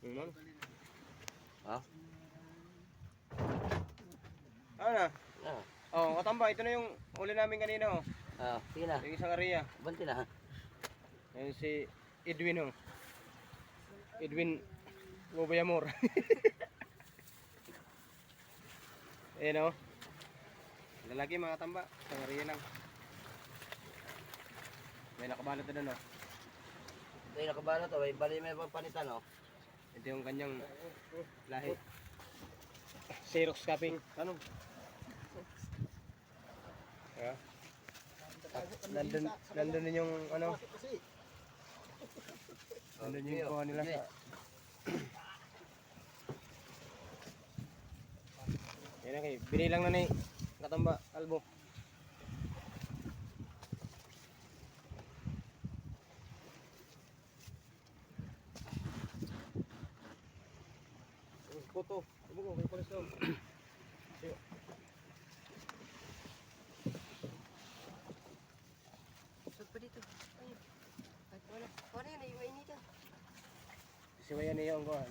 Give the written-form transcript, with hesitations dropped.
Hmm. Ha? Ano na? Ah, Oh, katamba, ito na yung uli namin kanina, oh. sige na. Yung isang area. Banti na. Ayun si Edwin, oh. Edwin Gobayamor. Ayan, oh. Lalaki mga tamba. Isang area lang. May nakabalot na doon, oh. Ito yung nakabalo to. Bali may panitan, oh. Ito yung kanyang lahi. Xerox copy. Ano? Yeah. Nandun din yung ano. Nandun yung kuha nila sa... Yan na kayo. Binilang na ni Katamba Kalbo. Puto. Ibu ko kay pulis daw. Sud pa dito. Ayun. Ay, wala. Wala yan, ay mainita. Siwayan niyo ang kuha.